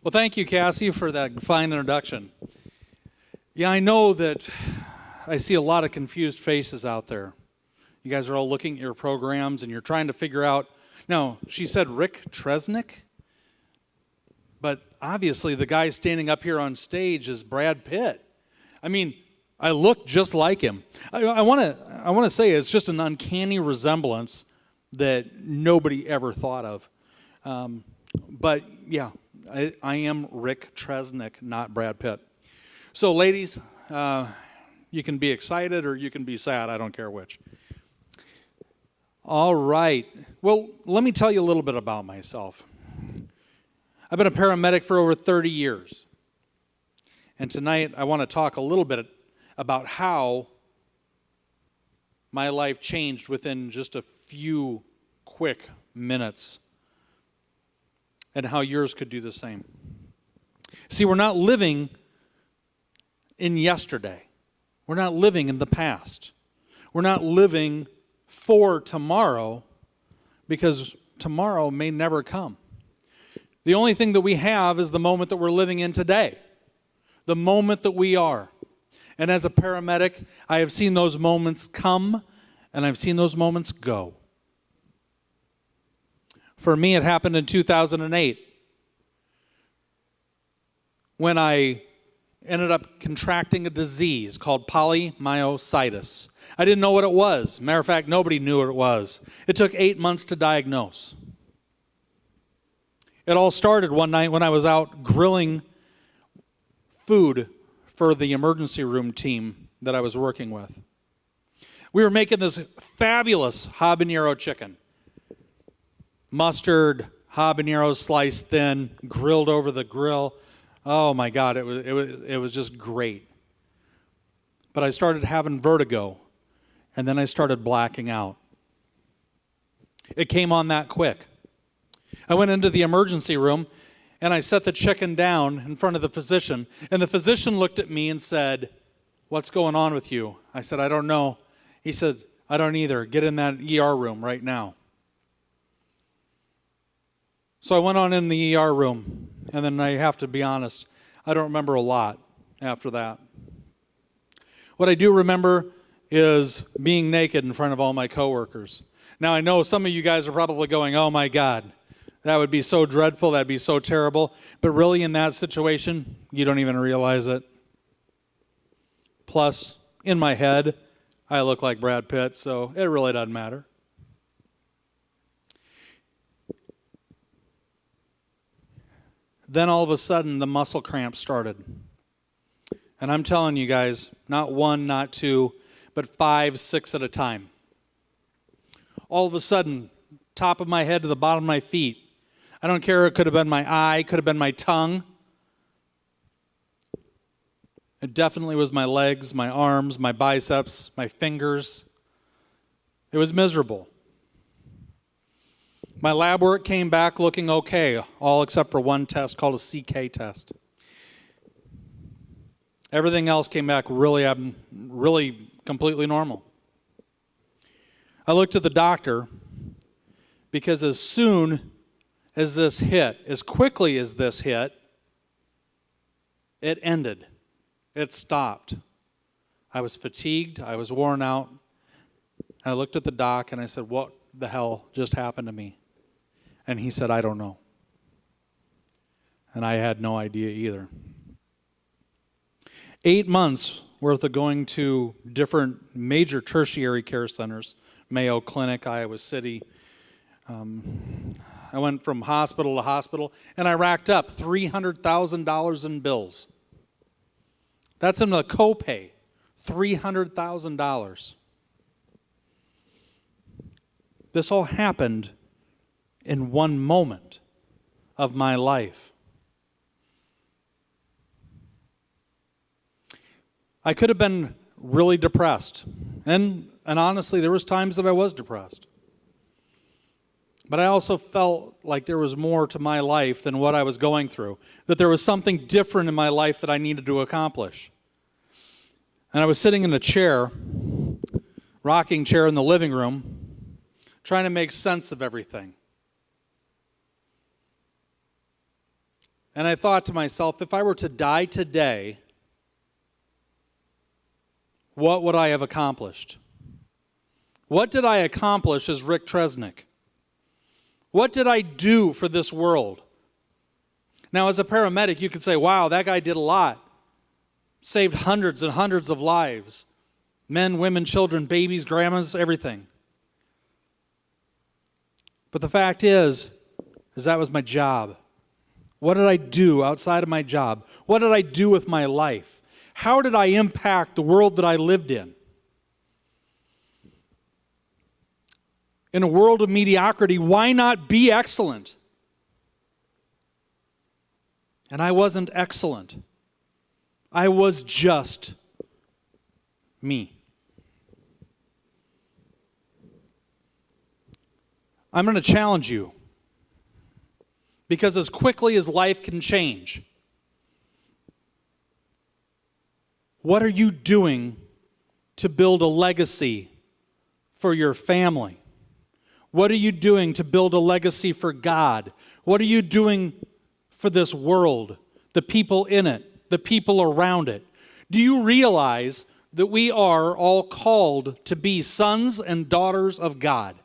Well, thank you, Cassie, for that fine introduction. Yeah, I know that I see a lot of confused faces out there. You guys are all looking at your programs and you're trying to figure out, no, she said Rick Tresnak, but obviously the guy standing up here on stage is Brad Pitt. I mean, I look just like him. I want to say it's just an uncanny resemblance that nobody ever thought of. But yeah, I am Rick Tresnak, not Brad Pitt. So ladies, you can be excited or you can be sad. I don't care which. All right. Well, let me tell you a little bit about myself. I've been a paramedic for over 30 years. And tonight I want to talk a little bit about how my life changed within just a few quick minutes and how yours could do the same. See, we're not living in yesterday. We're not living in the past. We're not living for tomorrow because tomorrow may never come. The only thing that we have is the moment that we're living in today, the moment that we are. And as a paramedic, I have seen those moments come and I've seen those moments go. For me, it happened in 2008 when I ended up contracting a disease called polymyositis. I didn't know what it was. Matter of fact, nobody knew what it was. It took 8 months to diagnose. It all started one night when I was out grilling food for the emergency room team that I was working with. We were making this fabulous habanero chicken. Mustard, habanero sliced thin, grilled over the grill. Oh my God, it was just great. But I started having vertigo, and then I started blacking out. It came on that quick. I went into the emergency room, and I set the chicken down in front of the physician, and the physician looked at me and said, "What's going on with you?" I said, "I don't know." He said, "I don't either. Get in that ER room right now." So I went on in the ER room, and then I have to be honest, I don't remember a lot after that. What I do remember is being naked in front of all my coworkers. Now I know some of you guys are probably going, "Oh my God, that would be so dreadful, that'd be so terrible." But really in that situation, you don't even realize it. Plus, in my head, I look like Brad Pitt, so it really doesn't matter. Then all of a sudden, the muscle cramps started. And I'm telling you guys, not one, not two, but 5, 6 at a time. All of a sudden, top of my head to the bottom of my feet. I don't care, it could have been my eye, could have been my tongue. It definitely was my legs, my arms, my biceps, my fingers. It was miserable. My lab work came back looking okay, all except for one test called a CK test. Everything else came back really completely normal. I looked at the doctor because as soon as this hit, as quickly as this hit, it ended. It stopped. I was fatigued. I was worn out. I looked at the doc and I said, "What the hell just happened to me?" And he said, "I don't know." And I had no idea either. 8 months worth of going to different major tertiary care centers, Mayo Clinic, Iowa City. I went from hospital to hospital, and I racked up $300,000 in bills. That's in the copay, $300,000. This all happened in one moment of my life. I could have been really depressed. And honestly, there was times that I was depressed. But I also felt like there was more to my life than what I was going through, that there was something different in my life that I needed to accomplish. And I was sitting in a chair, rocking chair in the living room, trying to make sense of everything. And I thought to myself, if I were to die today, what would I have accomplished? What did I accomplish as Rick Tresnak? What did I do for this world? Now, as a paramedic, you could say, wow, that guy did a lot. Saved hundreds and hundreds of lives. Men, women, children, babies, grandmas, everything. But the fact is that was my job. What did I do outside of my job? What did I do with my life? How did I impact the world that I lived in? In a world of mediocrity, why not be excellent? And I wasn't excellent. I was just me. I'm going to challenge you, because as quickly as life can change, what are you doing to build a legacy for your family? What are you doing to build a legacy for God? What are you doing for this world, the people in it, the people around it? Do you realize that we are all called to be sons and daughters of God?